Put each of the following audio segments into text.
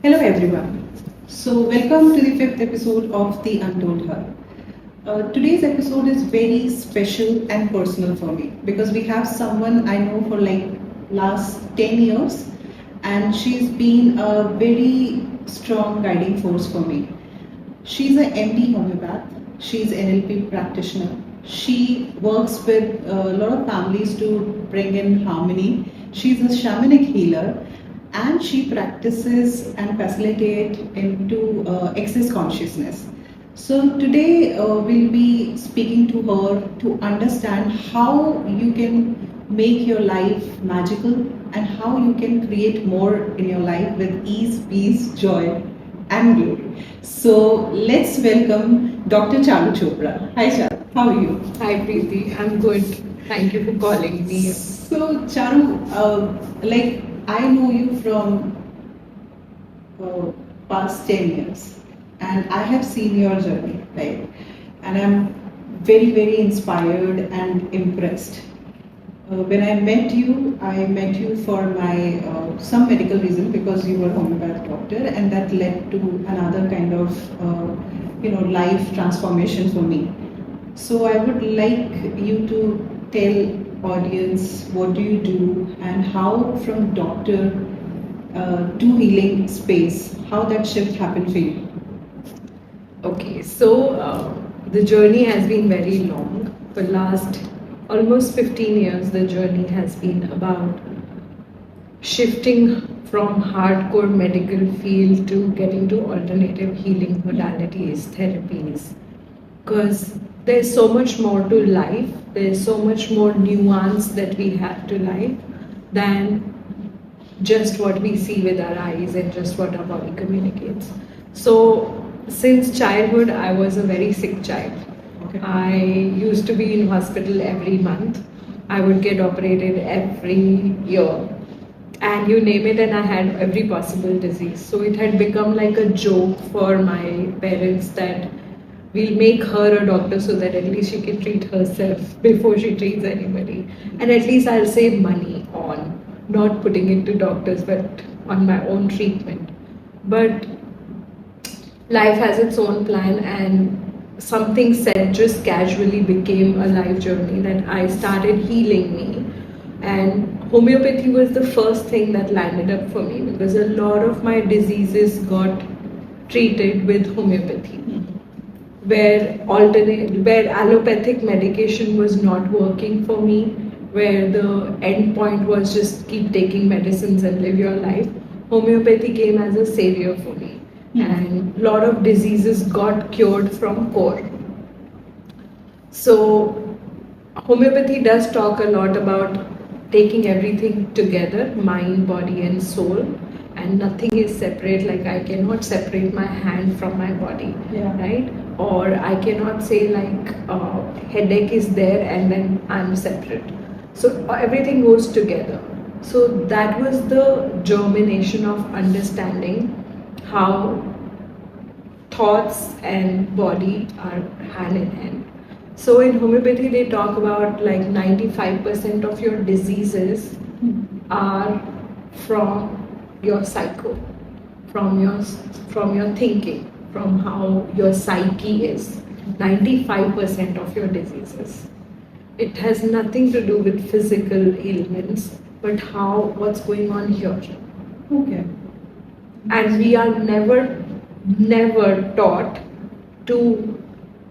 Hello everyone. So welcome to the fifth episode of The Untold Her. Today's episode is very special and personal for me because we have someone I know for like last 10 years and she's been a very strong guiding force for me. She's an MD homeopath. She's an NLP practitioner. She works with a lot of families to bring in harmony. She's a shamanic healer and she practices and facilitate into access consciousness. So today we'll be speaking to her to understand how you can make your life magical and how you can create more in your life with ease, peace, joy and glory. So let's welcome Dr. Charu Chopra. Hi Charu, how are you? Hi Preeti, I'm good. Thank you for calling me. So Charu, like I know you from past 10 years and I have seen your journey, right? And I'm very, very inspired and impressed. When I met you for my some medical reason because you were a homeopathic doctor, and that led to another kind of life transformation for me. So I would like you to tell audience what do you do and how from doctor to healing space, how that shift happened for you. Okay, so the journey has been very long. For last almost 15 years, the journey has been about shifting from hardcore medical field to getting to alternative healing modalities, therapies. Because there's so much more to life, there's so much more nuance that we have to life than just what we see with our eyes and just what our body communicates. So since childhood, I was a very sick child. Okay. I used to be in hospital every month. I would get operated every year. And you name it, and I had every possible disease. So it had become like a joke for my parents that we'll make her a doctor so that at least she can treat herself before she treats anybody. And at least I'll save money on not putting it to doctors but on my own treatment. But life has its own plan, and something said just casually became a life journey that I started healing me. And homeopathy was the first thing that landed up for me because a lot of my diseases got treated with homeopathy. Where allopathic medication was not working for me, where the end point was just keep taking medicines and live your life, homeopathy came as a savior for me. And a lot of diseases got cured from core. So homeopathy does talk a lot about taking everything together, mind, body and soul, and nothing is separate. Like I cannot separate my hand from my body, right? Or I cannot say like headache is there and then I'm separate. So everything goes together. So that was the germination of understanding how thoughts and body are hand in hand. So in homeopathy they talk about like 95% of your diseases are from your psycho, from your thinking, from how your psyche is. 95% of your diseases. It has nothing to do with physical ailments, but what's going on here. Okay. And we are never taught to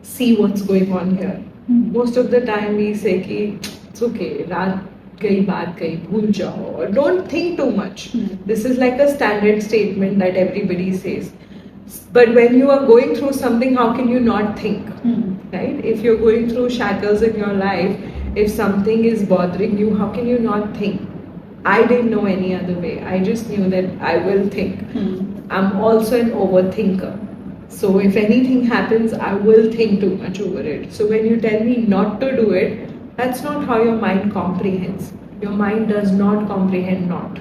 see what's going on here. Most of the time we say ki it's okay, raat gayi, baat gayi, bhul jao, or don't think too much. This is like a standard statement that everybody says. But when you are going through something, how can you not think? Right? If you're going through shackles in your life, if something is bothering you, how can you not think? I didn't know any other way. I just knew that I will think. I'm also an overthinker. So if anything happens, I will think too much over it. So when you tell me not to do it, that's not how your mind comprehends. Your mind does not comprehend not.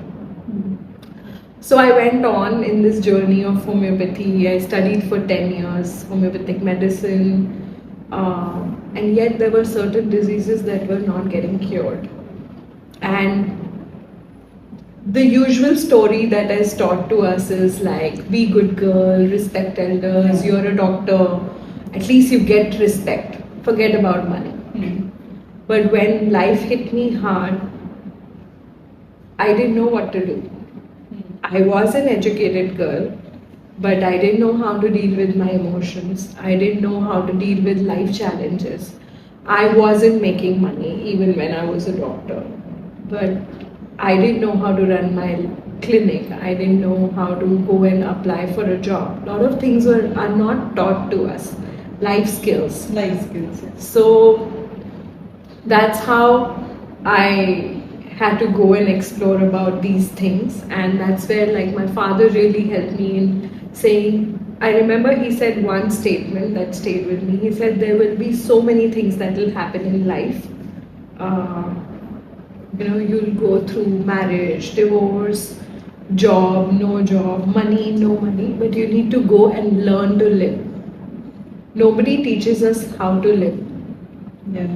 So I went on in this journey of homeopathy. I studied for 10 years homeopathic medicine. And yet there were certain diseases that were not getting cured. And the usual story that is taught to us is like, be good girl, respect elders, you're a doctor, at least you get respect, forget about money. Hmm. But when life hit me hard, I didn't know what to do. I was an educated girl, but I didn't know how to deal with my emotions. I didn't know how to deal with life challenges. I wasn't making money even when I was a doctor, but I didn't know how to run my clinic. I didn't know how to go and apply for a job. A lot of things are not taught to us, life skills. Life skills. Yes. So that's how I had to go and explore about these things, and that's where like my father really helped me in saying, I remember he said one statement that stayed with me. He said there will be so many things that will happen in life. You'll go through marriage, divorce, job, no job, money, no money, but you need to go and learn to live. Nobody teaches us how to live. Yeah.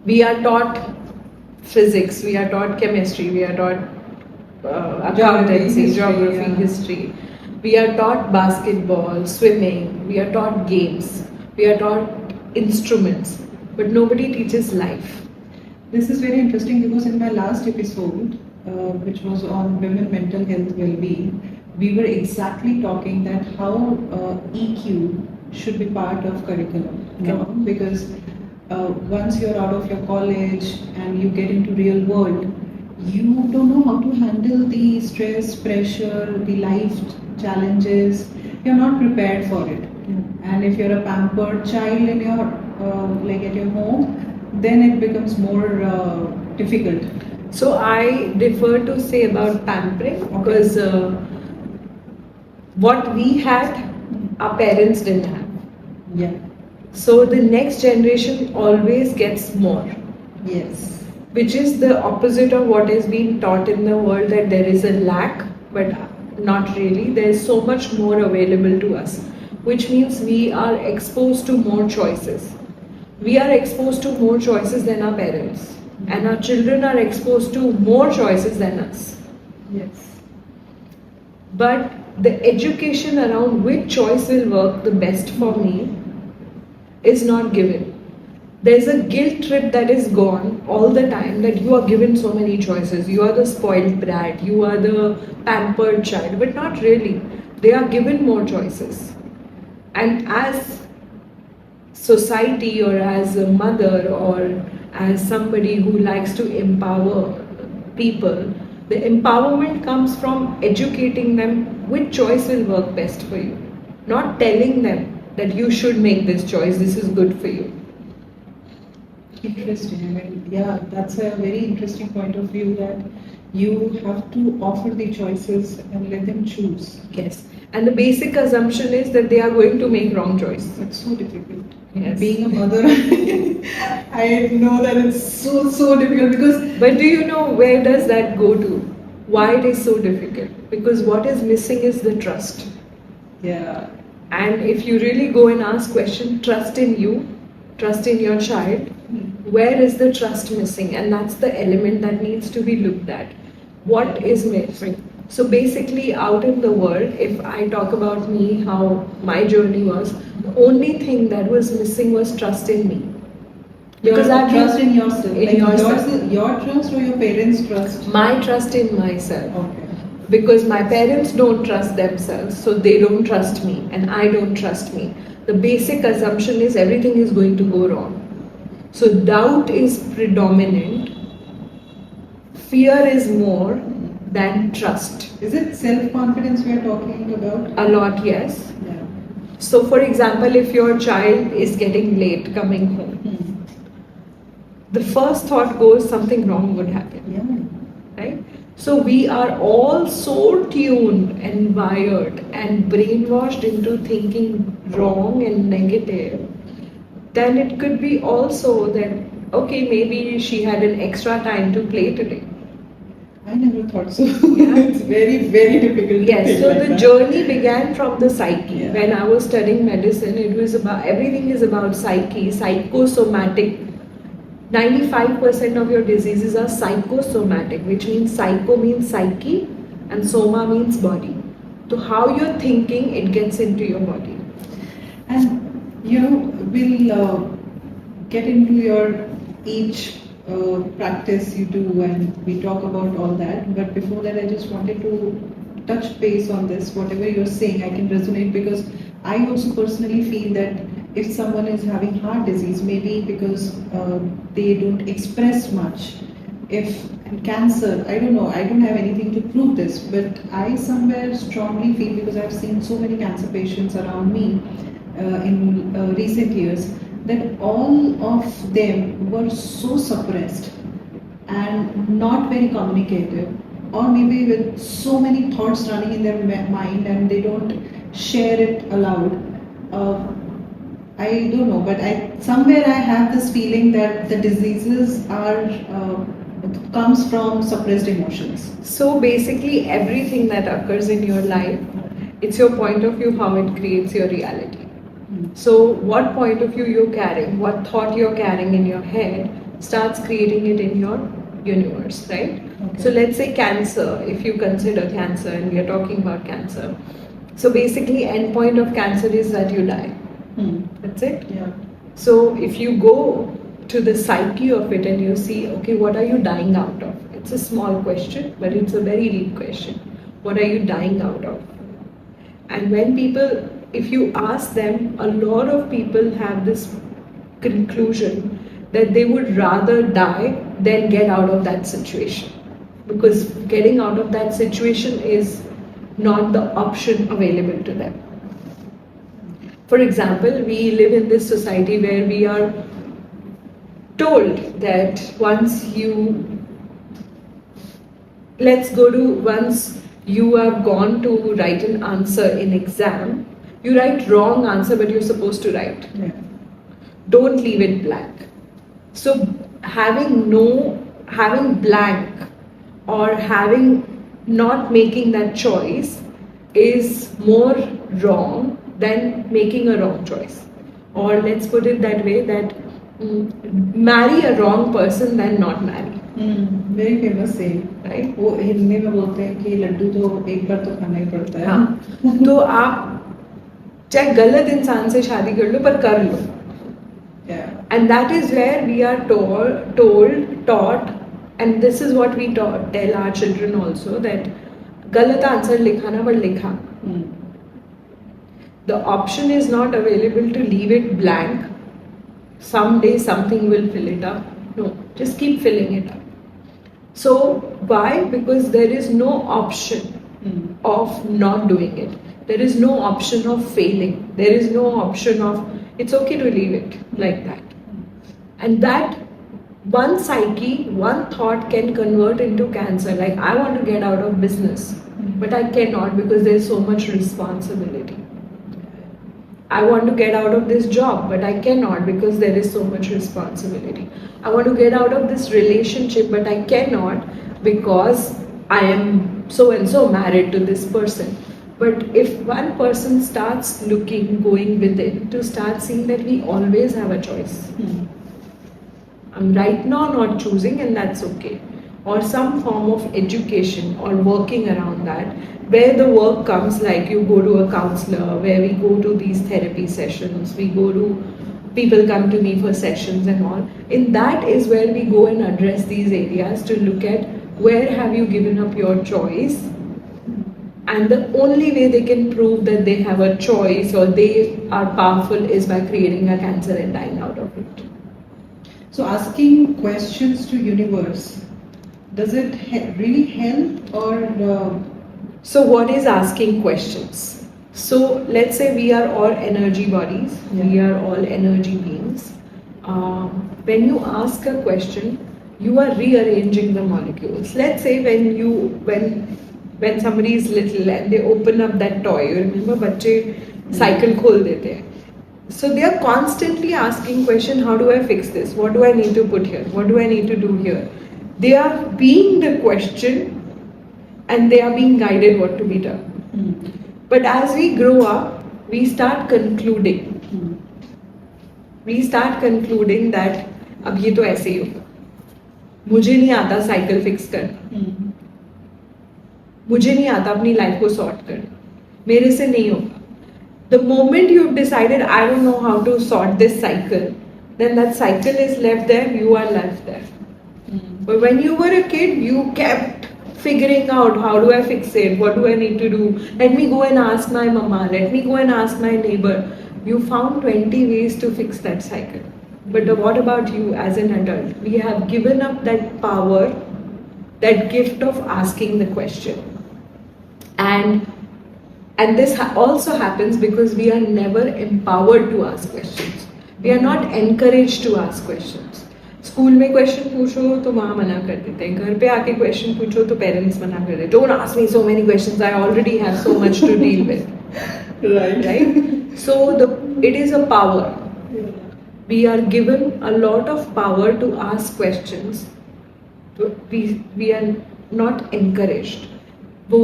We are taught physics, we are taught chemistry, we are taught accountancy, geography, history. We are taught basketball, swimming, we are taught games, we are taught instruments, but nobody teaches life. This is very interesting because in my last episode, which was on women mental health well-being, we were exactly talking that how EQ should be part of curriculum. Because once you're out of your college and you get into real world, you don't know how to handle the stress, pressure, the life challenges. You're not prepared for it. And if you're a pampered child in your like at your home, then it becomes more difficult. So I defer to say about pampering because what we had, our parents didn't have. Yeah. So the next generation always gets more. Yes. Which is the opposite of what is being taught in the world, that there is a lack, but not really. There is so much more available to us, which means we are exposed to more choices. We are exposed to more choices than our parents, and our children are exposed to more choices than us. Yes. But the education around which choice will work the best for me is not given. There's a guilt trip that is gone all the time, that you are given so many choices. You are the spoiled brat, you are the pampered child, but not really. They are given more choices. And as society, or as a mother, or as somebody who likes to empower people, the empowerment comes from educating them which choice will work best for you, not telling them that you should make this choice, this is good for you. Interesting. I mean, yeah, that's a very interesting point of view, that you have to offer the choices and let them choose. Yes. And the basic assumption is that they are going to make wrong choice. It's so difficult. Yes. Being a mother, I know that it's so difficult because. But do you know where does that go to? Why it is so difficult? Because what is missing is the trust. Yeah. And if you really go and ask question, trust in you, trust in your child, where is the trust missing? And that's the element that needs to be looked at. What is missing? So basically, out in the world, if I talk about me, how my journey was, the only thing that was missing was trust in me. Because I trust in yourself. In like yourself. Your trust or your parents' trust? My trust in myself. Okay. Because my parents don't trust themselves, so they don't trust me, and I don't trust me. The basic assumption is everything is going to go wrong. So doubt is predominant. Fear is more than trust. Is it self-confidence we are talking about? A lot, yes. Yeah. So for example, if your child is getting late coming home, the first thought goes something wrong would happen. Yeah. Right? So we are all so tuned and wired and brainwashed into thinking wrong and negative. Then it could be also that, okay, maybe she had an extra time to play today. I never thought so. It's very, very difficult. Yes, so the journey began from the psyche. Yeah. When I was studying medicine, it was about, everything is about psyche, psychosomatic 95% of your diseases are psychosomatic, which means psycho means psyche and soma means body. So how you're thinking, it gets into your body. And we'll get into your each practice you do, and we talk about all that. But before that, I just wanted to touch base on this. Whatever you're saying, I can resonate, because I also personally feel that if someone is having heart disease, maybe because they don't express much. If and cancer, I don't know, I don't have anything to prove this, but I somewhere strongly feel, because I've seen so many cancer patients around me in recent years, that all of them were so suppressed and not very communicative, or maybe with so many thoughts running in their mind and they don't share it aloud. I don't know, but somewhere I have this feeling that the diseases are comes from suppressed emotions. So basically, everything that occurs in your life, it's your point of view how it creates your reality. So what point of view you're carrying, what thought you're carrying in your head starts creating it in your universe, right? Okay. So let's say cancer, if you consider cancer, and we are talking about cancer. So basically, end point of cancer is that you die. That's it. Yeah. So if you go to the psyche of it and you see, okay, what are you dying out of? It's a small question, but it's a very deep question. What are you dying out of? And when people, if you ask them, a lot of people have this conclusion that they would rather die than get out of that situation, because getting out of that situation is not the option available to them. For example, we live in this society where we are told that once you have gone to write an answer in exam, you write wrong answer, but you're supposed to write. Yeah. Don't leave it blank. So having blank or not making that choice is more wrong than making a wrong choice. Or let's put it that way, that marry a wrong person than not marry. Very famous saying, right? वो हिंदी में बोलते हैं कि लड्डू तो एक बार तो खाना ही पड़ता है. हाँ. तो आप चाहे गलत इंसान से शादी कर लो, पर कर लो. Yeah. And that is where we are taught, and this is what we tell our children also, that galat answer likhana par likha. The option is not available to leave it blank. Someday something will fill it up. No, just keep filling it up. So why? Because there is no option of not doing it. There is no option of failing. There is no option of it's okay to leave it like that. And that one psyche, one thought can convert into cancer. Like, I want to get out of business, but I cannot because there is so much responsibility. I want to get out of this job, but I cannot because there is so much responsibility. I want to get out of this relationship, but I cannot because I am so and so married to this person. But if one person starts going within to start seeing that we always have a choice. I'm right now not choosing, and that's okay. Or some form of education or working around that, where the work comes, like you go to a counselor, where we go to these therapy sessions, people come to me for sessions and all. In that is where we go and address these areas to look at where have you given up your choice. And the only way they can prove that they have a choice or they are powerful is by creating a cancer and dying out of it. So asking questions to universe, does it really help, or? So what is asking questions? So let's say we are all energy bodies. Yeah. We are all energy beings. When you ask a question, you are rearranging the molecules. Let's say when somebody is little and they open up that toy, you remember बच्चे cycle खोल देते हैं. So they are constantly asking question, how do I fix this? What do I need to put here? What do I need to do here? They are being the question and they are being guided what to be done. But as we grow up, we start concluding. We start concluding that अब ये तो ऐसे ही होगा, मुझे नहीं आता cycle fix करना, मुझे नहीं आता अपनी लाइफ को सॉर्ट करना, मेरे से नहीं होगा. The moment you've decided, I don't know how to sort this cycle, then that cycle is left there, you are left there. But when you were a kid, you kept figuring out, how do I fix it? What do I need to do? Let me go and ask my mama. Let me go and ask my neighbor. You found 20 ways to fix that cycle. But what about you as an adult? We have given up that power, that gift of asking the question. And this also happens because we are never empowered to ask questions. We are not encouraged to ask questions. School में question पूछो तो वहाँ मना कर देते हैं, घर पे आके क्वेश्चन पूछो तो पेरेंट्स मना कर देते हैं. Don't ask me so many questions, I already have so much to deal with. Right? So it is a power. We are given a lot of power to ask questions. We are not encouraged. वो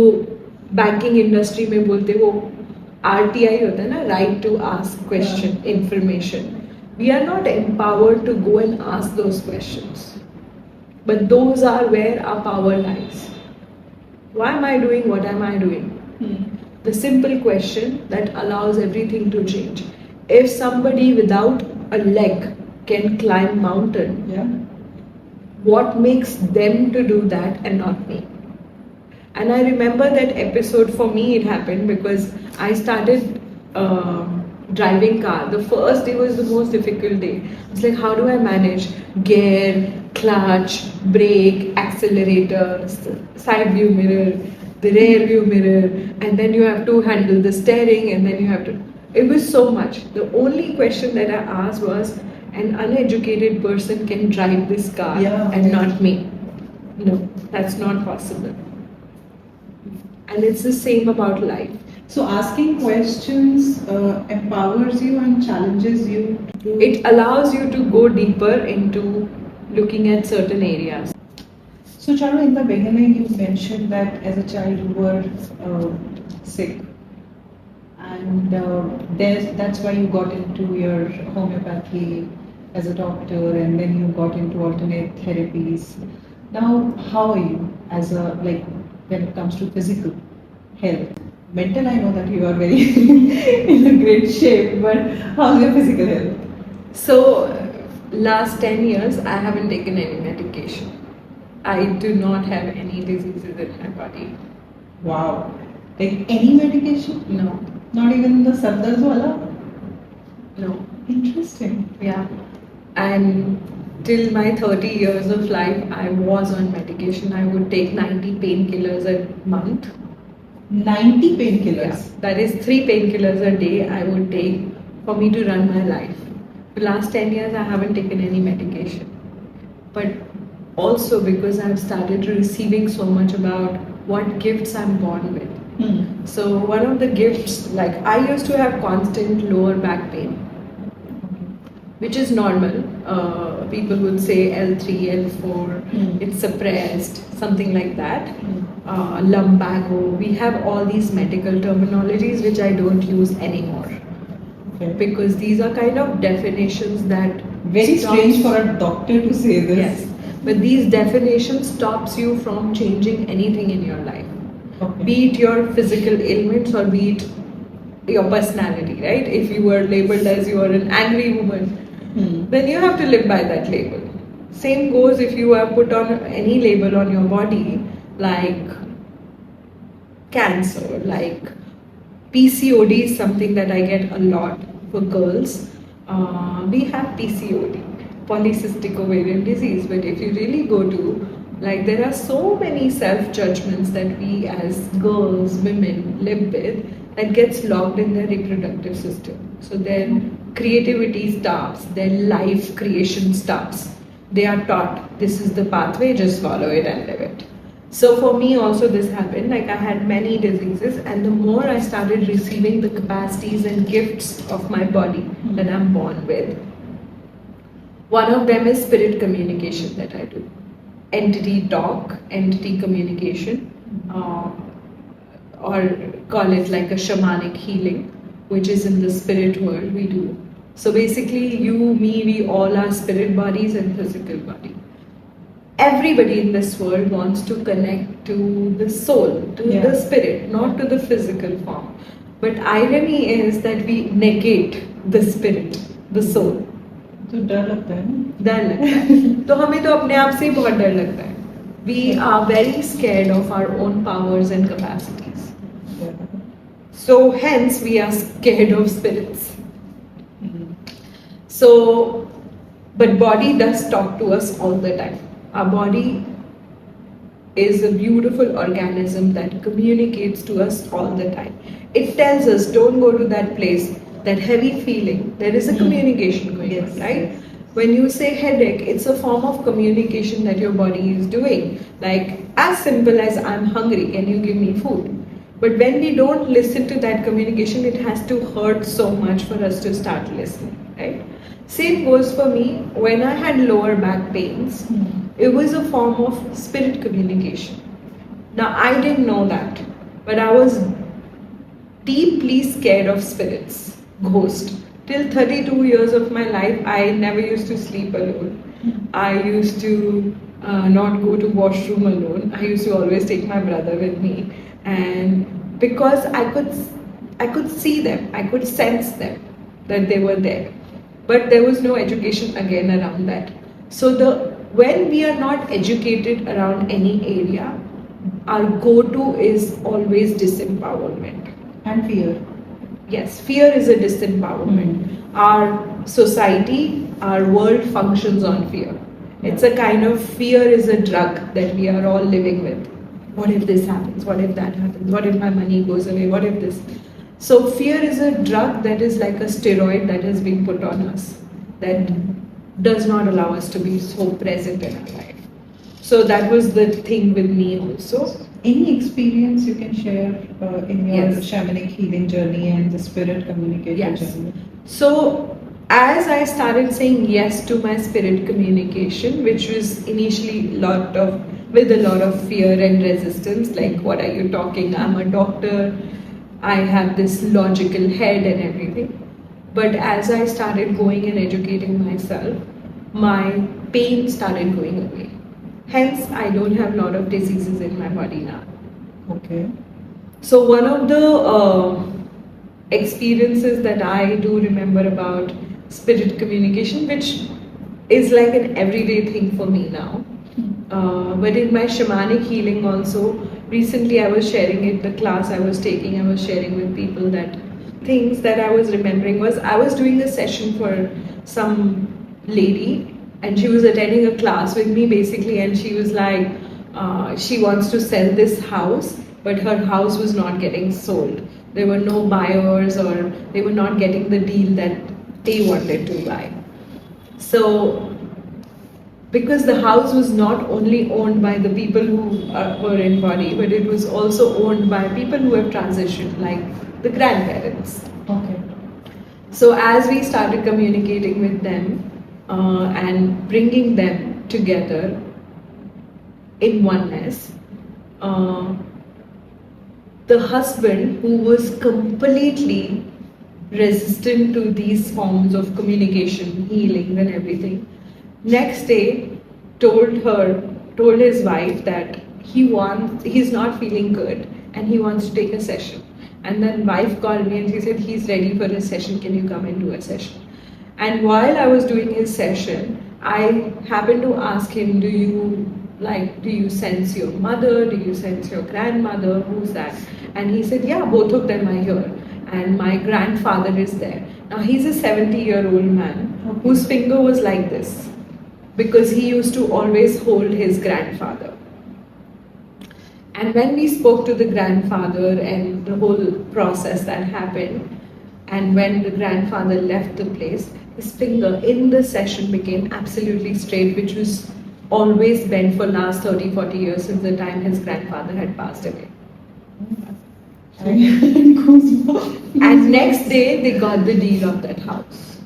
banking industry में बोलते वो RTI होता है ना, right to ask question information. We are not empowered to go and ask those questions. But those are where our power lies. Why am I doing what am I doing? The simple question that allows everything to change. If somebody without a leg can climb mountain, what makes them to do that and not me? And I remember that episode, for me it happened because I started driving car. The first day was the most difficult day. I was like, how do I manage gear, clutch, brake, accelerator, side view mirror, the rear view mirror, and then you have to handle the steering, and then you have to, it was so much. The only question that I asked was, an uneducated person can drive this car and not me. No, that's not possible. And it's the same about life. So asking questions empowers you and challenges you. It allows you to go deeper into looking at certain areas. So Charu, in the beginning you mentioned that as a child you were sick, and that's why you got into your homeopathy as a doctor, and then you got into alternate therapies. Now, how are you as a, like, when it comes to physical health? Mental, I know that you are very in a great shape, but how's your physical health? So, last 10 years, I haven't taken any medication. I do not have any diseases in my body. Wow. Like any medication? No. Not even the Sardars wala? No. Interesting. Yeah. And till my 30 years of life, I was on medication. I would take 90 painkillers a month. 90 painkillers? Yeah, that is 3 painkillers a day I would take for me to run my life. The last 10 years I haven't taken any medication. But also because I've started receiving so much about what gifts I'm born with. So one of the gifts, like I used to have constant lower back pain, which is normal. People would say L3, L4, it's suppressed, something like that. Lumbago, we have all these medical terminologies which I don't use anymore. Because these are kind of definitions that very strange for a doctor to say this. Yes, but these definitions stops you from changing anything in your life. Be it your physical ailments or be it your personality, right? If you were labeled as you are an angry woman, then you have to live by that label. Same goes if you are put on any label on your body, like cancer, like PCOD is something that I get a lot for girls. We have PCOD, polycystic ovarian disease, but if you really go to, like, there are so many self-judgments that we as girls, women live with that gets locked in their reproductive system. So their creativity stops, their life creation stops. They are taught, this is the pathway, just follow it and live it. So for me also this happened, like I had many diseases, and the more I started receiving the capacities and gifts of my body that I'm born with, one of them is spirit communication that I do. Entity talk, entity communication, or call it like a shamanic healing, which is in the spirit world we do. So basically, you, me, we all are spirit bodies and physical body. Everybody in this world wants to connect to the soul, to Yeah. the spirit, not to the physical form. But irony is that we negate the spirit, the soul. तो डर लगता है ना? डर लगता है तो हमें तो अपने आप से ही बहुत डर लगता है. We are very scared of our own powers and capacities. So hence we are scared of spirits. So, but body does talk to us all the time. Our body is a beautiful organism that communicates to us all the time. It tells us, don't go to that place, that heavy feeling. There is a communication going Yes, on, right? yes. When you say headache, it's a form of communication that your body is doing. Like as simple as I'm hungry, can you give me food? But when we don't listen to that communication, it has to hurt so much for us to start listening, right? Same goes for me. When I had lower back pains, it was a form of spirit communication. Now I didn't know that, but I was deeply scared of spirits, ghosts. Till 32 years of my life, I never used to sleep alone. I used to not go to washroom alone. I used to always take my brother with me, and because I could see them, I could sense them, that they were there. But there was no education again around that. So when we are not educated around any area, our go-to is always disempowerment. And fear. Yes, fear is a disempowerment. Our society, our world functions on fear. It's a kind of fear is a drug that we are all living with. What if this happens? What if that happens? What if my money goes away? What if this? So fear is a drug that is like a steroid that has been put on us, that does not allow us to be so present in our life. So that was the thing with me also. Any experience you can share in your Yes. shamanic healing journey and the spirit communication Yes. journey? So as I started saying yes to my spirit communication, which was initially with a lot of fear and resistance, like what are you talking? I'm a doctor. I have this logical head and everything. But as I started going and educating myself, my pain started going away. Hence, I don't have a lot of diseases in my body now. Okay. So one of the experiences that I do remember about spirit communication, which is like an everyday thing for me now. But in my shamanic healing also, recently I was sharing it, the class I was taking, I was sharing with people that things that I was remembering was I was doing a session for some lady and she was attending a class with me basically, and she was like, she wants to sell this house, but her house was not getting sold. There were no buyers or they were not getting the deal that they wanted to buy. So because the house was not only owned by the people who were in body, but it was also owned by people who have transitioned, like the grandparents. Okay. So as we started communicating with them and bringing them together in oneness, the husband, who was completely resistant to these forms of communication, healing and everything, next day told his wife that he's not feeling good and he wants to take a session. And then wife called me and she said, he's ready for a session, can you come and do a session? And while I was doing his session, I happened to ask him, do you sense your mother? Do you sense your grandmother? Who's that? And he said, yeah, both of them are here. And my grandfather is there. Now he's a 70-year-old man whose finger was like this, because he used to always hold his grandfather. And when we spoke to the grandfather and the whole process that happened, and when the grandfather left the place, his finger in the session became absolutely straight, which was always bent for last 30-40 years since the time his grandfather had passed away. And next day they got the deal of that house.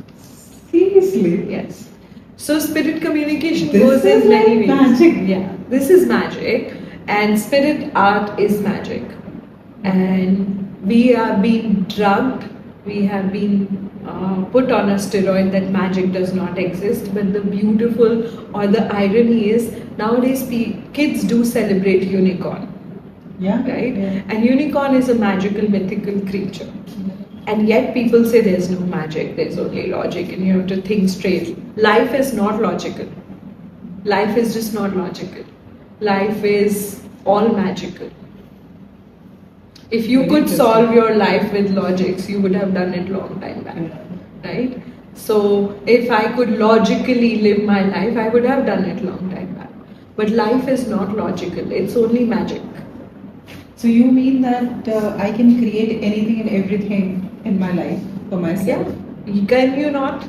Seriously? Yes. So spirit communication This goes is in many like ways. magic. Yeah, this is magic, and spirit art is magic. And we are being drugged We have been put on a steroid that magic does not exist. But the beautiful or the irony is nowadays kids do celebrate unicorn, Yeah. right? Yeah. And unicorn is a magical, mythical creature. And yet people say there's no magic, there's only logic, and you have to think straight. Life is not logical. Life is just not logical. Life is all magical. If you Very could interesting. solve your life with logics, you would have done it long time back, right? So if I could logically live my life, I would have done it long time back. But life is not logical, it's only magic. So you mean that I can create anything and everything in my life for myself? Yeah. Can you not?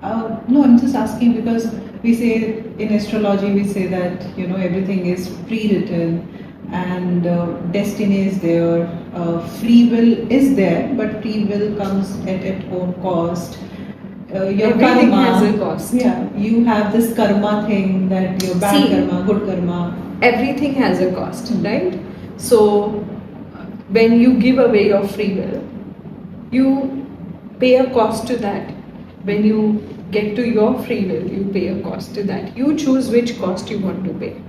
No, I'm just asking because we say in astrology we say that everything is pre-written and destiny is there, free will is there, but free will comes at its own cost. Your Everything karma has a cost. Yeah, you have this karma thing that your bad See, karma, good karma. Everything has a cost, right? So when you give away your free will, you pay a cost to that. When you get to your free will, you pay a cost to that. You choose which cost you want to pay.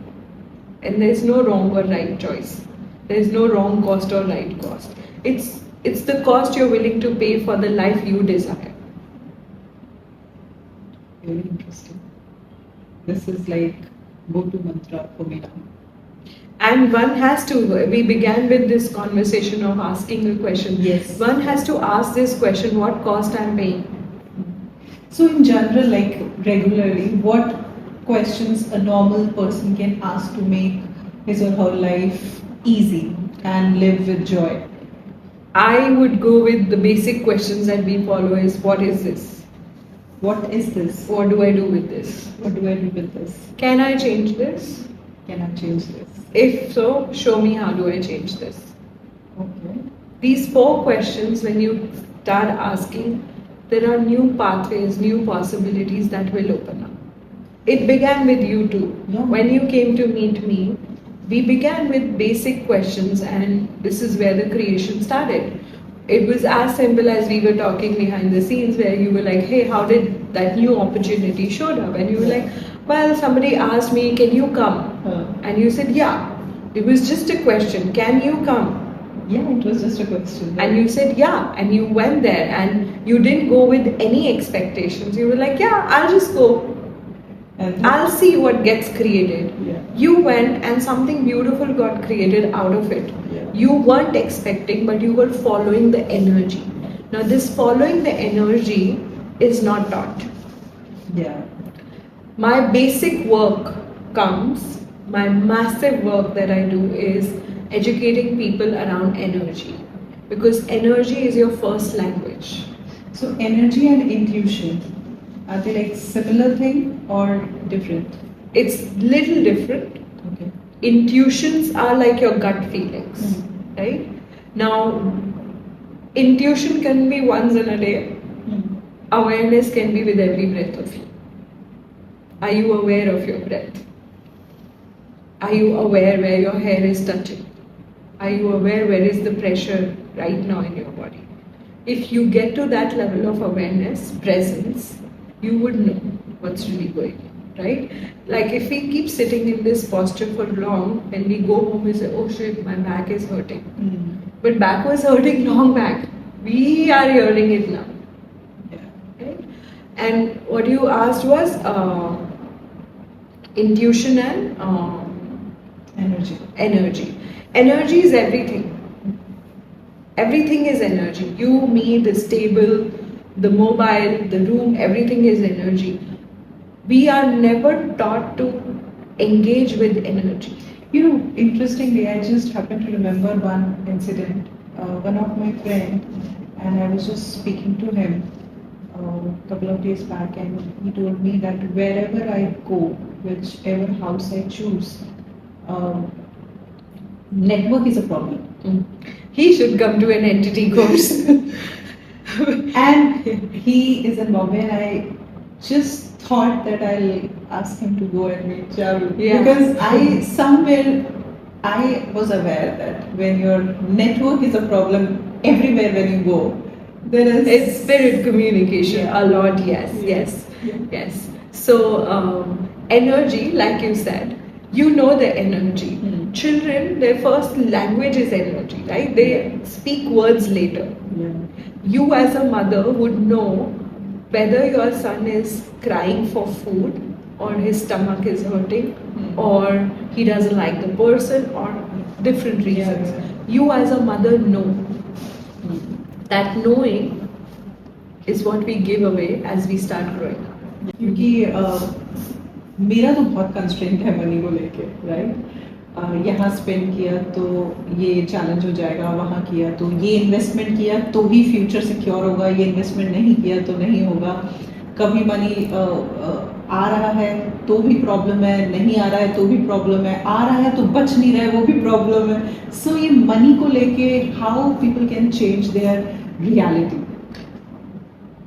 And there's no wrong or right choice. There's no wrong cost or right cost. It's the cost you're willing to pay for the life you desire. Very interesting. This is like go-to mantra for me now. And one has to, we began with this conversation of asking a question. Yes. One has to ask this question, what cost I'm paying? So in general, like regularly, what questions a normal person can ask to make his or her life easy and live with joy? I would go with the basic questions that we follow is, what is this? What is this? What do I do with this? What do I do with this? Can I change this? Can I change this? If so, show me how do I change this? Okay. These 4 questions, when you start asking, there are new pathways, new possibilities that will open up. It began with you too. Yeah. When you came to meet me, we began with basic questions, and this is where the creation started. It was as simple as we were talking behind the scenes where you were like, hey, how did that new opportunity showed up? And you were like, well, somebody asked me, can you come? And you said, yeah. It was just a question, can you come? Yeah, it was just a question. And you said, yeah. And you went there and you didn't go with any expectations. You were like, yeah, I'll just go. And I'll see what gets created. Yeah. You went and something beautiful got created out of it. Yeah. You weren't expecting, but you were following the energy. Now, this following the energy is not taught. Yeah. My basic work comes, my massive work that I do is educating people around energy. Because energy is your first language. So energy and intuition, are they like similar thing or different? It's little different. Okay. Intuitions are like your gut feelings, right? Now, intuition can be once in a day. Awareness can be with every breath of you. Are you aware of your breath? Are you aware where your hair is touching? Are you aware where is the pressure right now in your body? If you get to that level of awareness, presence, you would know what's really going on, right? Like if we keep sitting in this posture for long, when we go home we say, oh shit, my back is hurting. But back was hurting long back. We are hearing it now. Yeah. Right? And what you asked was intuition and Energy. energy. Energy is everything. Everything is energy. You, me, this table, the mobile, the room, everything is energy. We are never taught to engage with energy. You know, interestingly, I just happened to remember one incident. One of my friend, and I was just speaking to him a couple of days back, and he told me that wherever I go, whichever house I choose, network is a problem. He should come to an entity course. And he is in Bombay, and I just thought that I'll ask him to go and meet Charu. Yeah. Because I was aware that when your network is a problem everywhere when you go, There is. It's spirit communication Yeah. a lot. Yes, Yeah. yes, Yeah. yes. So energy, like you said, you know the energy. Hmm. Children, their first language is energy, right? They Yeah. speak words later. Yeah. You as a mother would know whether your son is crying for food or his stomach is hurting or he doesn't like the person or different reasons. Yeah. You as a mother know. Hmm. That knowing is what we give away as we start growing up. क्योंकि मेरा तो बहुत constraint है money को लेके, right? यहाँ spend किया तो ये चैलेंज हो जाएगा, वहाँ किया तो ये इन्वेस्टमेंट किया तो ही फ्यूचर सिक्योर होगा, ये इन्वेस्टमेंट नहीं किया तो नहीं होगा. कभी मनी आ रहा है तो भी प्रॉब्लम है, नहीं आ रहा है तो भी प्रॉब्लम है, आ रहा है तो बच नहीं रहा है वो भी प्रॉब्लम है. सो ये मनी को लेके how people can change their reality?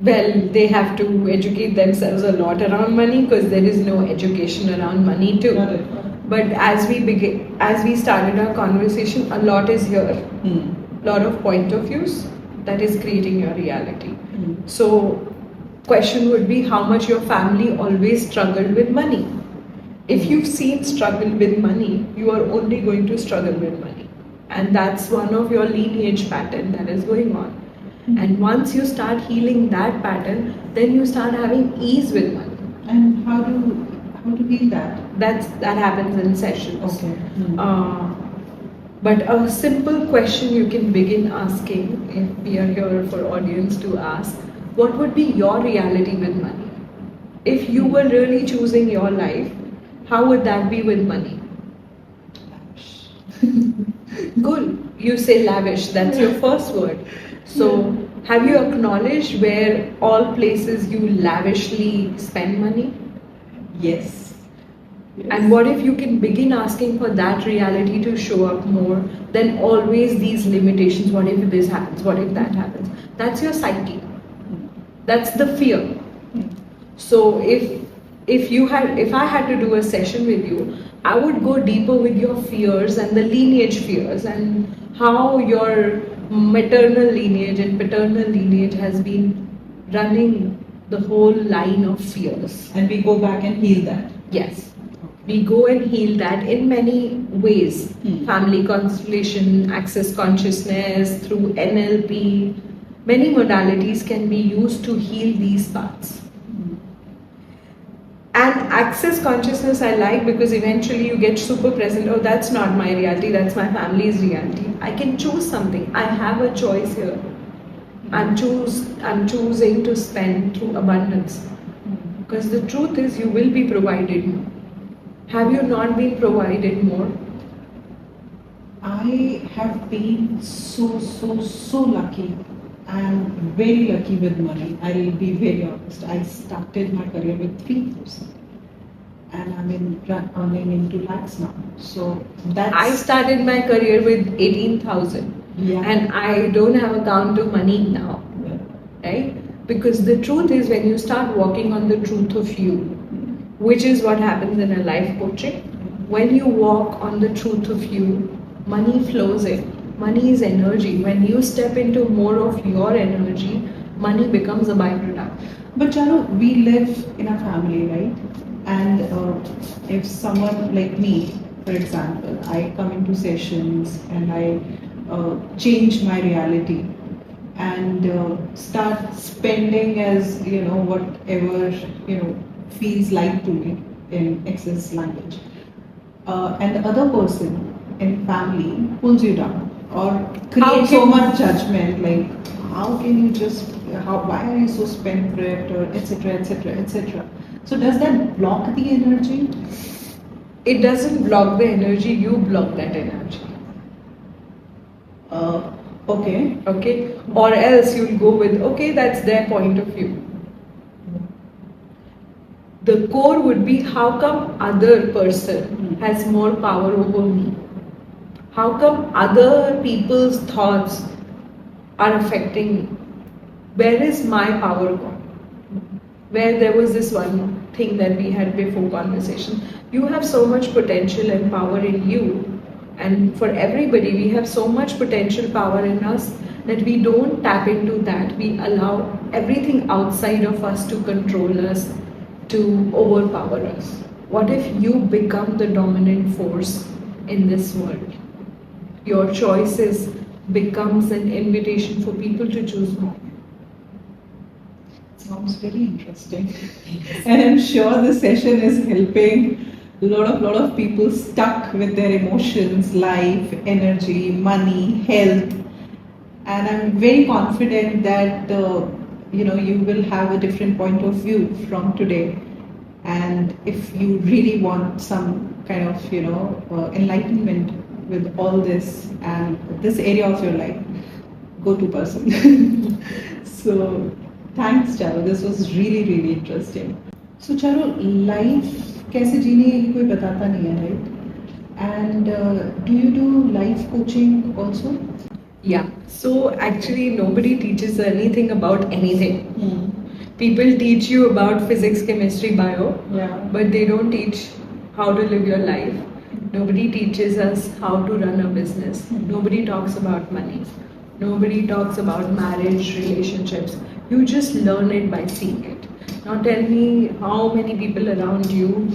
Well, they have to educate themselves a lot around money because there is no education around money too. Got it. But as we started our conversation, a lot is here. Lot of point of views that is creating your reality. So, question would be how much your family always struggled with money. If you've seen struggle with money, you are only going to struggle with money, and that's one of your lineage pattern that is going on. And once you start healing that pattern, then you start having ease with money. And how to heal that? That happens in sessions. Okay. But a simple question you can begin asking, if we are here for audience to ask, what would be your reality with money? If you were really choosing your life, how would that be with money? Good. You say lavish. That's your first word. So, have you acknowledged where all places you lavishly spend money? Yes. And what if you can begin asking for that reality to show up more than always these limitations? What if this happens? What if that happens? That's your psyche. That's the fear. So if I had to do a session with you, I would go deeper with your fears and the lineage fears and how your maternal lineage and paternal lineage has been running the whole line of fears. And we go back and heal that. Yes. We go and heal that in many ways. Family constellation, access consciousness, through NLP. Many modalities can be used to heal these parts. And access consciousness I like because eventually you get super present. Oh, that's not my reality, that's my family's reality. I can choose something. I have a choice here. I'm choosing to spend through abundance. Because the truth is you will be provided more. Have you not been provided more? I have been so lucky. I'm very lucky with money. I'll be very honest. I started my career with 3,000 and I'm earning into lakhs now. So that's... I started my career with 18,000 and I don't have a count of money now. Right? Because the truth is when you start walking on the truth of you, which is what happens in a life coaching, when you walk on the truth of you, money flows in. Money is energy. When you step into more of your energy, money becomes a byproduct. But Charu, we live in a family, right? And if someone like me, for example, I come into sessions and I change my reality and start spending as whatever feels like to me in excess language, and the other person in family pulls you down or creates so much judgment, like how can you just why are you so spendthrift, or etc etc etc. So does that block the energy? It doesn't block the energy, you block that energy. Okay. Or else you'll go with, okay, that's their point of view. The core would be, how come other person has more power over me? How come other people's thoughts are affecting me? Where is my power gone? Where there was this one thing that we had before conversation. You have so much potential and power in you. And for everybody, we have so much potential power in us. that we don't tap into that. We allow everything outside of us to control us, to overpower us. What if you become the dominant force in this world? Your choices becomes an invitation for people to choose more. Sounds very interesting. And I'm sure the session is helping a lot of people stuck with their emotions, life, energy, money, health. And I'm very confident that you will have a different point of view from today. And if you really want some kind of enlightenment with all this and this area of your life, go to person. So thanks, Charu. This was really interesting. So Charu, life कैसे जीनी है ये कोई बताता नहीं है, right? And do you do life coaching also? Yeah. So actually, nobody teaches anything about anything. People teach you about physics, chemistry, bio, Yeah. but they don't teach how to live your life. Nobody teaches us how to run a business. Nobody talks about money. Nobody talks about marriage, relationships. You just learn it by seeing it. Now tell me how many people around you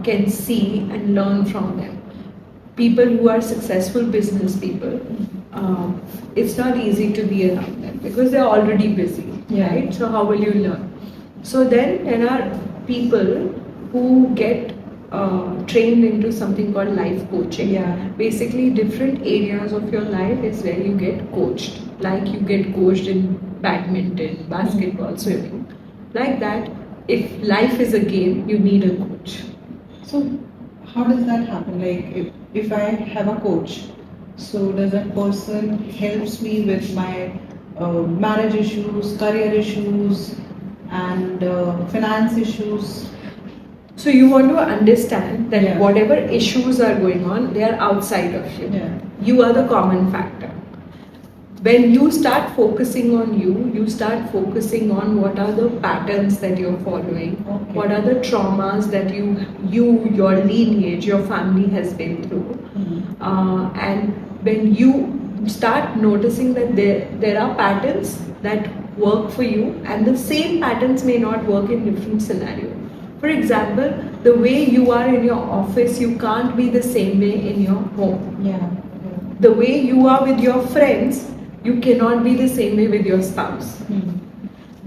can see and learn from them. People who are successful business people, it's not easy to be around them because they're already busy, right? So how will you learn? So then there are people who get trained into something called life coaching. Basically, different areas of your life is where you get coached. Like you get coached in badminton, basketball, swimming. Like that, if life is a game, you need a coach. So how does that happen? Like if I have a coach, so does that person helps me with my marriage issues, career issues, and finance issues? So you want to understand that whatever issues are going on, they are outside of you. You are the common factor. When you start focusing on you start focusing on what are the patterns that you're following, what are the traumas that your lineage, your family has been through. And when you start noticing that there are patterns that work for you and the same patterns may not work in different scenarios. For example, the way you are in your office, you can't be the same way in your home. The way you are with your friends, you cannot be the same way with your spouse.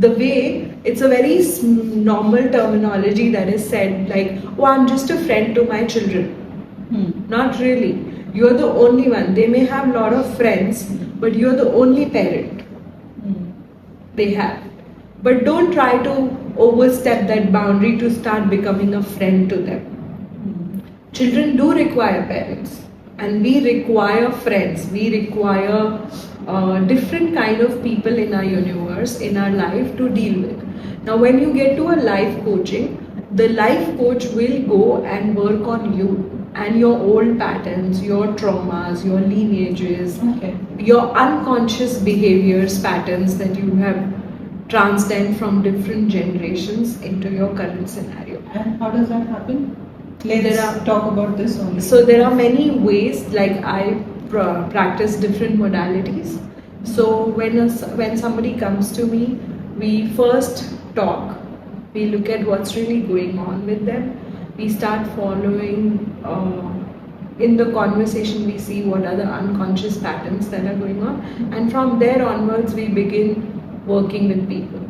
The way, it's a very normal terminology that is said like, oh, I'm just a friend to my children. Not really. You're the only one. They may have a lot of friends, but you're the only parent they have. But don't try to overstep that boundary to start becoming a friend to them. Children do require parents. And we require friends, we require different kind of people in our universe, in our life to deal with. Now when you get to a life coaching, the life coach will go and work on you and your old patterns, your traumas, your lineages, your unconscious behaviors, patterns that you have transcend from different generations into your current scenario. And how does that happen? Let's talk about this only. So there are many ways, like I practice different modalities. So when somebody comes to me, we first talk. We look at what's really going on with them. We start following, in the conversation we see what are the unconscious patterns that are going on. And from there onwards, we begin working with people.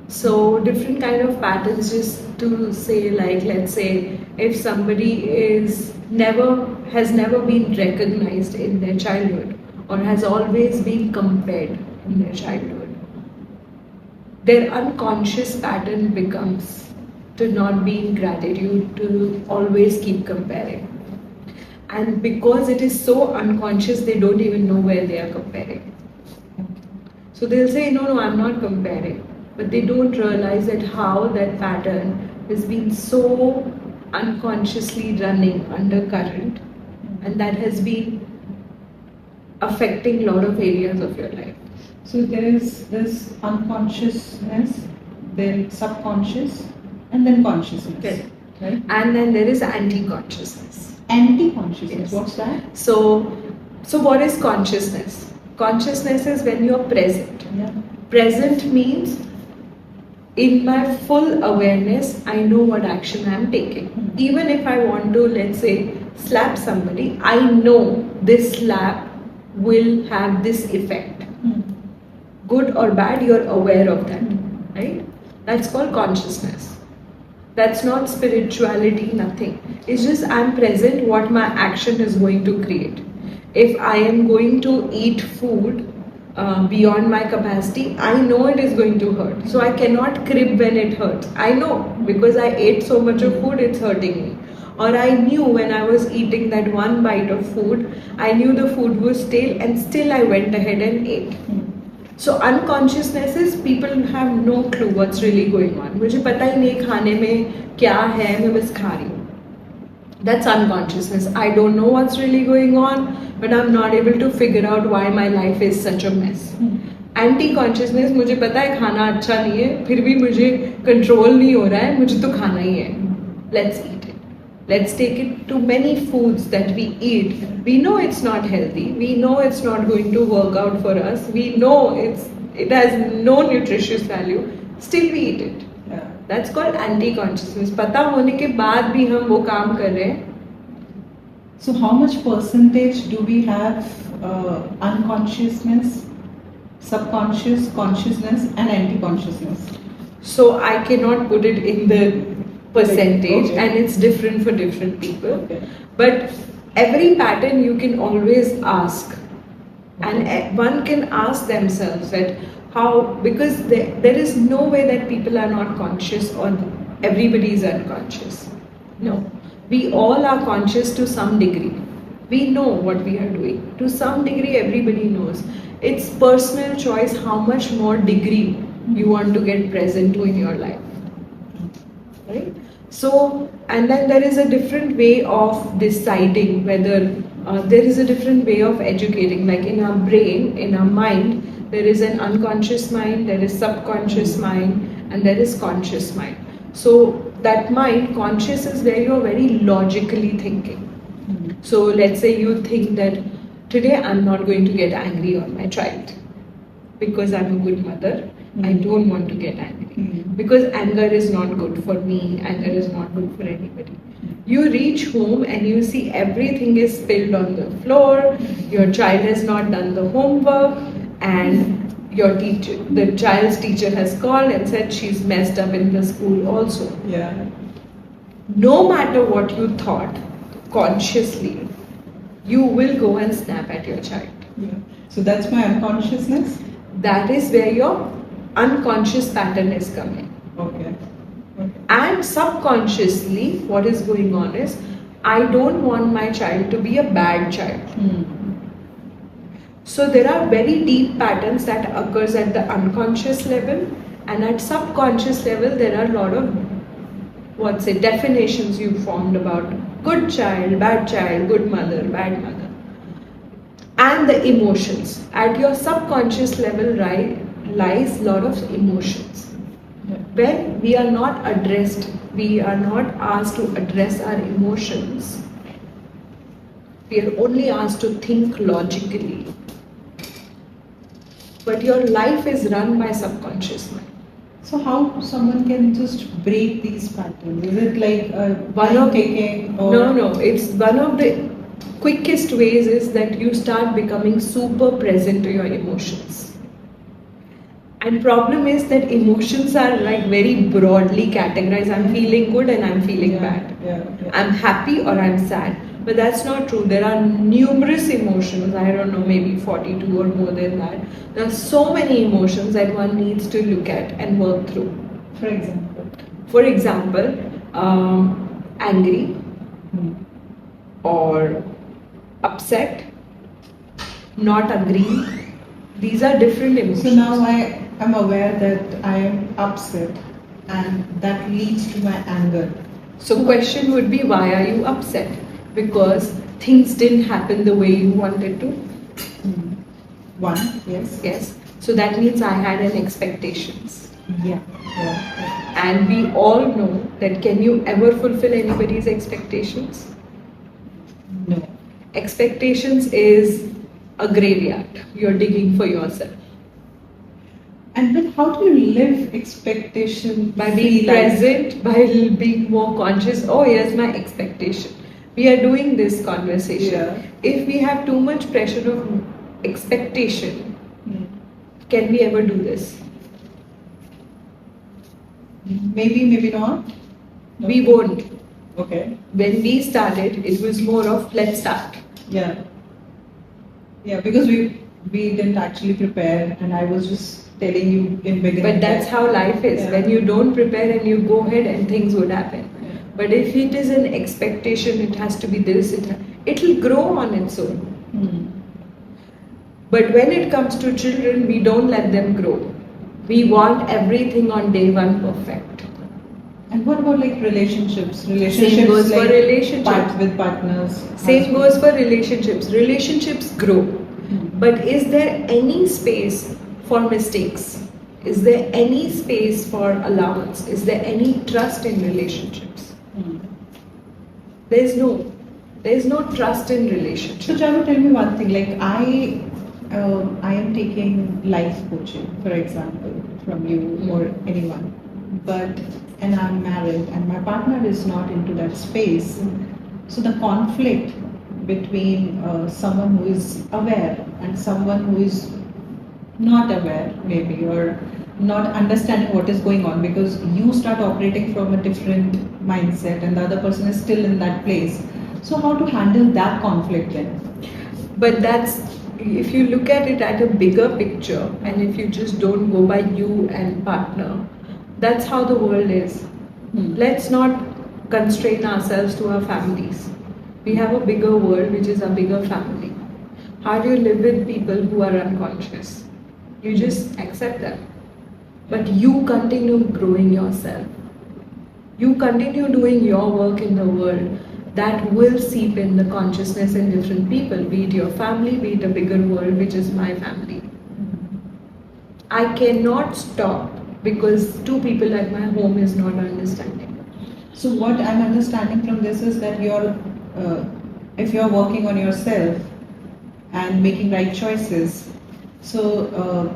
So different kind of patterns, just to say, like, let's say if somebody has never been recognized in their childhood or has always been compared in their childhood, their unconscious pattern becomes to not be in gratitude, to always keep comparing. And because it is so unconscious, they don't even know where they are comparing. So they'll say, no, I'm not comparing. But they don't realize that how that pattern has been so unconsciously running undercurrent, and that has been affecting a lot of areas of your life. So there is this unconsciousness, then subconscious, and then consciousness. Okay. Right? And then there is anti-consciousness. Anti-consciousness, Yes. What's that? So what is consciousness? Consciousness is when you're present. Yeah. Present means in my full awareness, I know what action I'm taking. Even if I want to, let's say, slap somebody, I know this slap will have this effect. Good or bad, you're aware of that, right? That's called consciousness. That's not spirituality, nothing. It's just I'm present what my action is going to create. If I am going to eat food beyond my capacity, I know it is going to hurt. So I cannot crib when it hurts. I know because I ate so much of food, it's hurting me. Or I knew when I was eating that one bite of food, I knew the food was stale and still I went ahead and ate. So unconsciousness is people have no clue what's really going on. मुझे पता ही नहीं खाने में क्या है, मैं बस खा रही हूँ. That's unconsciousness. I don't know what's really going on, but I'm not able to figure out why my life is such a mess. Anti-consciousness, मुझे पता है खाना अच्छा नहीं है, फिर भी मुझे control नहीं हो रहा है, मुझे तो खाना ही है. Let's eat it. Let's take it to many foods that we eat. We know it's not healthy. We know it's not going to work out for us. We know it has no nutritious value. Still we eat it. Yeah. That's called anti-consciousness. पता होने के बाद भी हम वो काम कर रहे हैं. So how much percentage do we have unconsciousness, subconscious, consciousness and anti-consciousness? So I cannot put it in the percentage, Okay. and it's different for different people. Okay. But every pattern you can always ask, and one can ask themselves that how, because there is no way that people are not conscious or everybody is unconscious. No, we all are conscious to some degree. We know what we are doing. To some degree, everybody knows. It's personal choice how much more degree you want to get present to in your life. Right? So, and then there is a different way of deciding whether there is a different way of educating. Like in our brain, in our mind, there is an unconscious mind, there is subconscious mind, and there is conscious mind. So that mind, conscious, is where you are very logically thinking. So let's say you think that today I'm not going to get angry on my child because I'm a good mother. I don't want to get angry because anger is not good for me, anger is not good for anybody. You reach home and you see everything is spilled on the floor, your child has not done the homework, and the child's teacher has called and said she's messed up in the school also. Yeah. No matter what you thought consciously, you will go and snap at your child. Yeah. So that's my unconsciousness. That is where your unconscious pattern is coming. Okay. And subconsciously, what is going on is, I don't want my child to be a bad child. So there are very deep patterns that occurs at the unconscious level, and at subconscious level there are a lot of definitions you formed about good child, good mother, bad mother. And the emotions. At your subconscious level lies a lot of emotions. When we are not addressed, we are not asked to address our emotions. We are only asked to think logically. But your life is run by subconscious mind. So how someone can just break these patterns? Is it like taking? No. It's one of the quickest ways is that you start becoming super present to your emotions. And problem is that emotions are like very broadly categorized. I'm feeling good and I'm feeling bad. Yeah. I'm happy or I'm sad. But that's not true. There are numerous emotions. I don't know, maybe 42 or more than that. There are so many emotions that one needs to look at and work through. For example, angry or upset, not agreeing. These are different emotions. So now I am aware that I am upset and that leads to my anger. So question would be, why are you upset? Because things didn't happen the way you wanted to. One, yes. Yes. So that means I had an expectations. Yeah. And we all know that can you ever fulfill anybody's expectations? No. Expectations is a graveyard. You're digging for yourself. And then how do you live expectation By being free life? present, by being more conscious. Oh, here's my expectation. We are doing this conversation. Yeah. If we have too much pressure of expectation, Hmm. can we ever do this? Maybe, maybe not. We won't. Okay. When we started, it was more of let's start. Yeah. Yeah, because we didn't actually prepare, and I was just telling you in beginning. But that's how life is. Yeah. When you don't prepare and you go ahead and things would happen. Yeah. But if it is an expectation, it has to be this, it'll grow on its own. Hmm. But when it comes to children, we don't let them grow. We want everything on day one perfect. And what about like relationships? Same goes for relationships. With partners. Same goes for relationships. Relationships grow. But is there any space for mistakes? Is there any space for allowance? Is there any trust in relationships? Hmm. There's no trust in So relationships. Charu, tell me one thing. Like I am taking life coaching, for example, from you or anyone, and I'm married, and my partner is not into that space. So the conflict between someone who is aware and someone who is not aware, maybe, or not understanding what is going on, because you start operating from a different mindset and the other person is still in that place. So how to handle that conflict then? But that's, if you look at it at a bigger picture, and if you just don't go by you and partner, that's how the world is. Let's not constrain ourselves to our families. We have a bigger world, which is a bigger family. How do you live with people who are unconscious? You just accept them. But you continue growing yourself. You continue doing your work in the world. That will seep in the consciousness in different people, be it your family, be it a bigger world, which is my family. I cannot stop because two people at my home is not understanding. So what I'm understanding from this is that if you're working on yourself and making right choices, so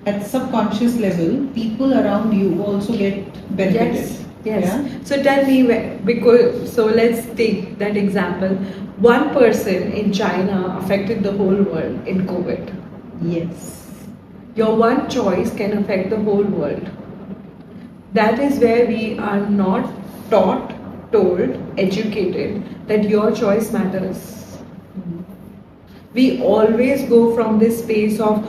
at subconscious level, people around you also get benefited. Yes. Yeah? So tell me, so let's take that example. One person in China affected the whole world in COVID. Yes. Your one choice can affect the whole world. That is where we are not taught, told, educated that your choice matters. We always go from this space of,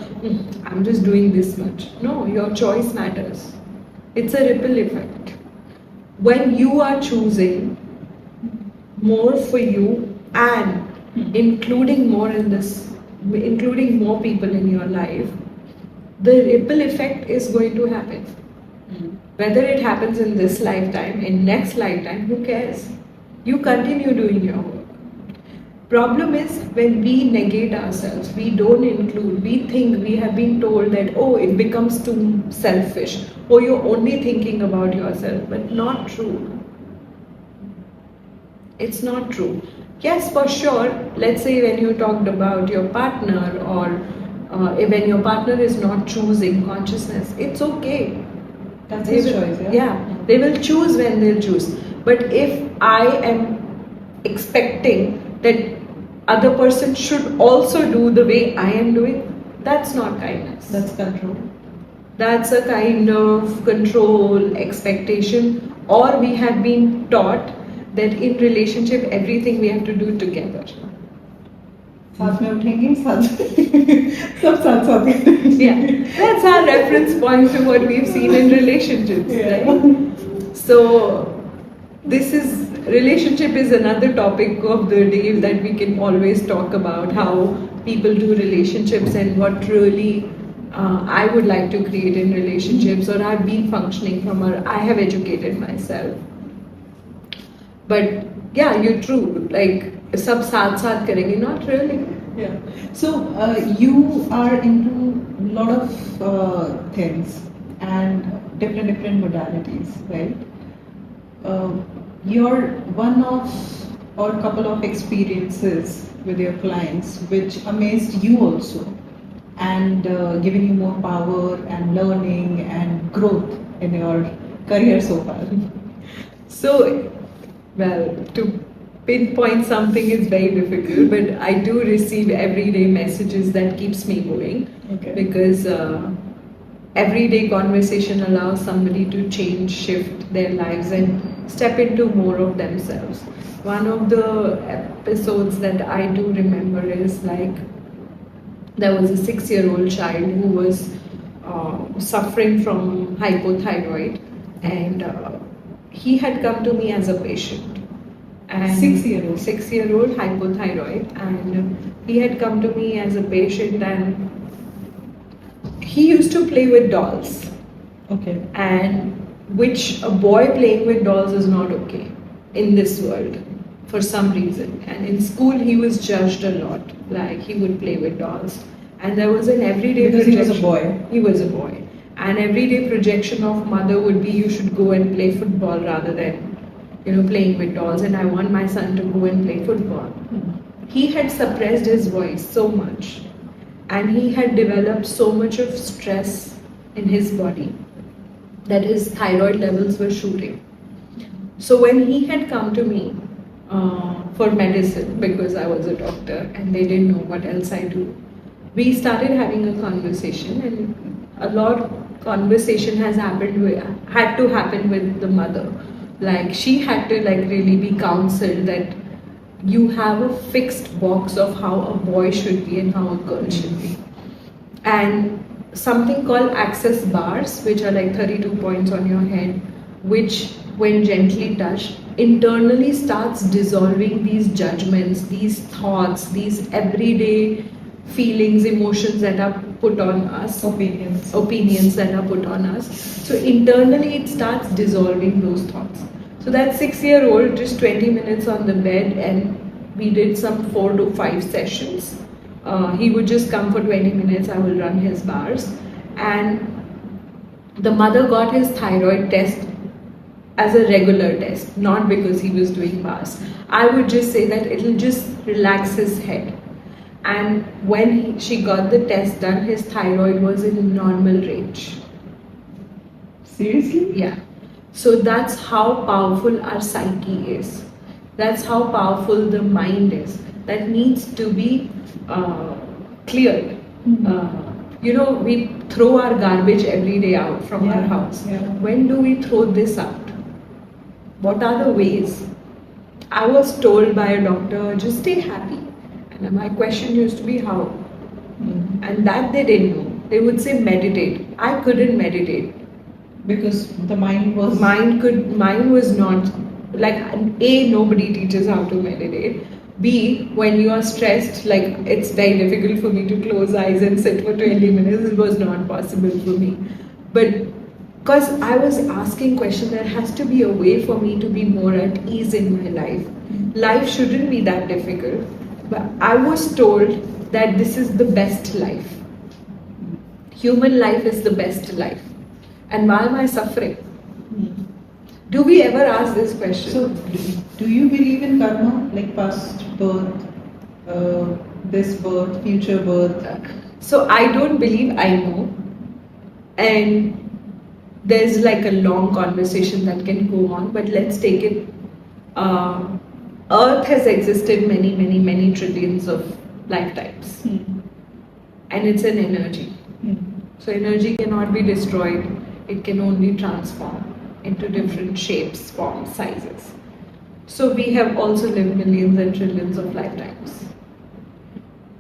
I'm just doing this much. No, your choice matters. It's a ripple effect. When you are choosing more for you and including more in this, including more people in your life, the ripple effect is going to happen. Whether it happens in this lifetime, in next lifetime, who cares? You continue doing your work. Problem is when we negate ourselves, we don't include, we think, we have been told that, oh, it becomes too selfish, or you're only thinking about yourself, but not true. It's not true. Yes, for sure, let's say when you talked about your partner, or when your partner is not choosing consciousness, it's okay. That's his choice, yeah? Yeah, they will choose when they'll choose. But if I am expecting that other person should also do the way I am doing, that's not kindness. That's control. That's a kind of control, expectation, or we have been taught that in relationship everything we have to do together. साथ में उठेंगे सब साथ Yeah, that's our reference point to what we've seen in relationships, Yeah. right? So relationship is another topic of the day that we can always talk about, how people do relationships and what really I would like to create in relationships, or I've been functioning I have educated myself. But yeah, you're true, like sab saath karenge, not really. Yeah. So you are into a lot of things and different modalities, right? Your one of or couple of experiences with your clients, which amazed you also, and given you more power and learning and growth in your career so far? So, well, to pinpoint something is very difficult, but I do receive everyday messages that keeps me going. Okay. Because everyday conversation allows somebody to change, shift their lives, and step into more of themselves. One of the episodes that I do remember is like there was a 6-year-old child who was suffering from hypothyroid, and he had come to me as a patient. And 6-year-old? 6-year-old hypothyroid, and he had come to me as a patient, and he used to play with dolls. Okay. And which a boy playing with dolls is not okay in this world for some reason. And in school he was judged a lot, like he would play with dolls, and there was an everyday Because he was a projection. boy. He was a boy. An everyday projection of mother would be you should go and play football rather than playing with dolls, and I want my son to go and play football. He had suppressed his voice so much, and he had developed so much of stress in his body that his thyroid levels were shooting. So when he had come to me for medicine, because I was a doctor and they didn't know what else I do, we started having a conversation, and a lot of conversation had to happen with the mother. Like she had to really be counseled that you have a fixed box of how a boy should be and how a girl should be. And something called access bars, which are like 32 points on your head, which when gently touched internally starts dissolving these judgments, these thoughts, these everyday feelings, emotions that are put on us, opinions that are put on us. So internally it starts dissolving those thoughts. So that 6-year-old, just 20 minutes on the bed, and we did some 4 to 5 sessions. He would just come for 20 minutes, I will run his bars. And the mother got his thyroid test as a regular test, not because he was doing bars. I would just say that it'll just relax his head. And when she got the test done, his thyroid was in normal range. Seriously? Yeah. So that's how powerful our psyche is. That's how powerful the mind is. That needs to be cleared. We throw our garbage every day out from our house. Yeah. When do we throw this out? What are the ways? I was told by a doctor, just stay happy. And my question used to be how? And that they didn't know. They would say meditate. I couldn't meditate. Because the mind was... Mine was not, like, A, nobody teaches how to meditate. B, when you are stressed, like, it's very difficult for me to close eyes and sit for 20 minutes. It was not possible for me. But because I was asking questions, there has to be a way for me to be more at ease in my life. Life shouldn't be that difficult. But I was told that this is the best life. Human life is the best life. And why am I suffering? Do we ever ask this question? So, do you believe in karma? Like past birth, this birth, future birth? So, I don't believe, I know. And there's like a long conversation that can go on, but let's take it. Earth has existed many trillions of lifetimes. And it's an energy. So, energy cannot be destroyed. It can only transform into different shapes, forms, sizes. So we have also lived millions and trillions of lifetimes.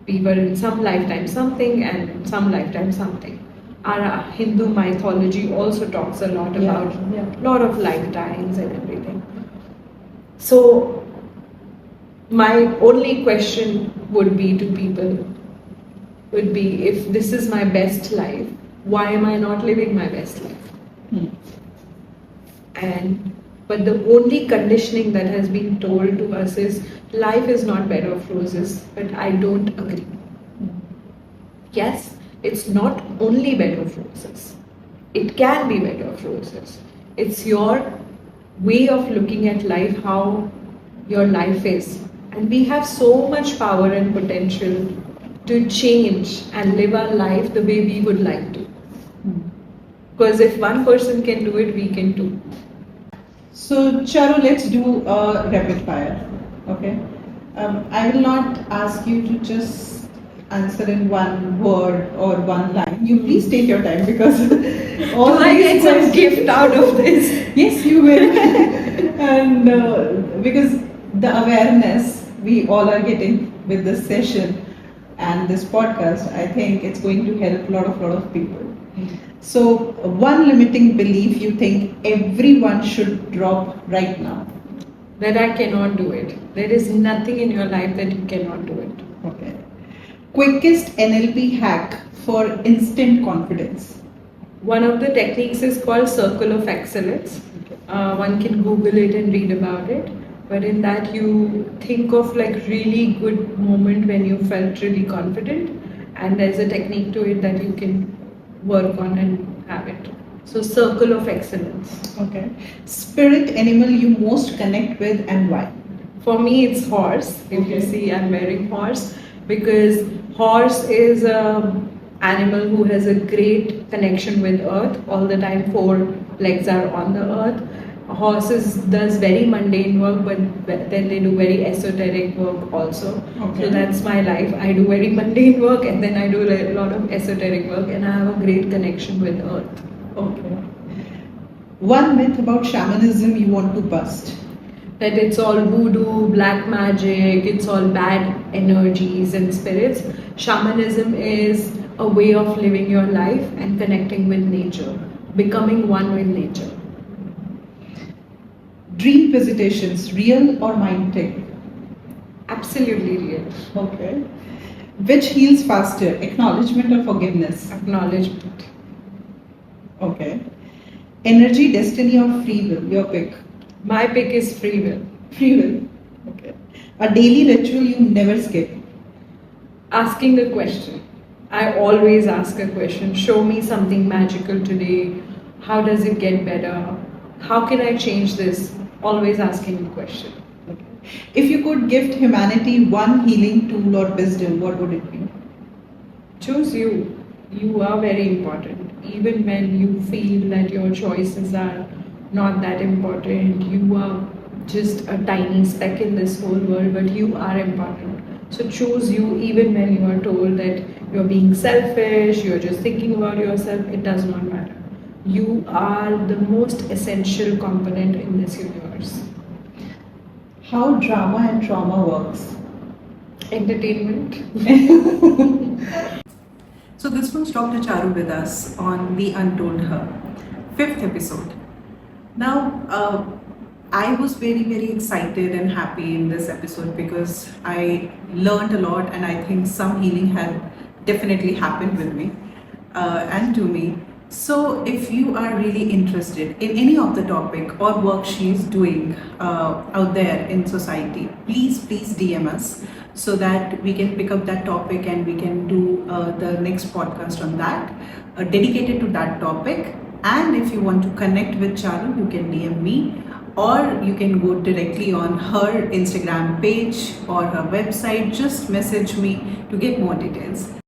We were in some lifetime something and some lifetime something. Our Hindu mythology also talks a lot about a lot of lifetimes and everything. So my only question would be to people would be, if this is my best life, why am I not living my best life? But the only conditioning that has been told to us is life is not bed of roses, but I don't agree. Yes, it's not only bed of roses. It can be bed of roses. It's your way of looking at life, how your life is, And we have so much power and potential to change and live our life the way we would like to. Because if one person can do it, we can too. So, Charu, let's do a rapid fire. Okay. I will not ask you to just answer in one word or one line. You please take your time because all Do I these get some questions- gift out of this? Yes, you will. And because the awareness we all are getting with this session and this podcast, I think it's going to help a lot of people. So, one limiting belief you think everyone should drop right now. That I cannot do it. There is nothing in your life that you cannot do it. Okay. Quickest NLP hack for instant confidence. One of the techniques is called Circle of Excellence. One can Google it and read about it. But in that, you think of like really good moment when you felt really confident, and there's a technique to it that you can work on and have it. So, Circle of Excellence. Okay. Spirit animal you most connect with and why? For me, it's horse. If you Okay. see, I'm wearing horse because horse is a animal who has a great connection with earth all the time. Four legs are on the earth. Horses does very mundane work, but then they do very esoteric work also. Okay. So that's my life. I do very mundane work and then I do a lot of esoteric work, and I have a great connection with earth. Okay. One myth about shamanism you want to bust. That it's all voodoo, black magic, it's all bad energies and spirits. Shamanism is a way of living your life and connecting with nature, becoming one with nature. Dream visitations, real or mind trick? Absolutely real. Okay. Which heals faster, acknowledgement or forgiveness? Acknowledgement. Okay. Energy, destiny or free will? Your pick. My pick is free will. Free will. Okay. A daily ritual you never skip. Asking a question. I always ask a question. Show me something magical today. How does it get better? How can I change this? Always asking a question. Okay. If you could gift humanity one healing tool or wisdom, what would it be? Choose you. You are very important. Even when you feel that your choices are not that important, you are just a tiny speck in this whole world, but you are important. So choose you even when you are told that you're being selfish, you're just thinking about yourself, it does not matter. You are the most essential component in this universe. How drama and trauma works? Entertainment. So this was Dr. Charu with us on The Untold Her, 5th episode. Now, I was very excited and happy in this episode because I learned a lot, and I think some healing had definitely happened with me and to me. So if you are really interested in any of the topic or work she is doing out there in society, please DM us so that we can pick up that topic and we can do the next podcast on that, dedicated to that topic. And if you want to connect with Charu, you can DM me, or you can go directly on her Instagram page or her website. Just message me to get more details.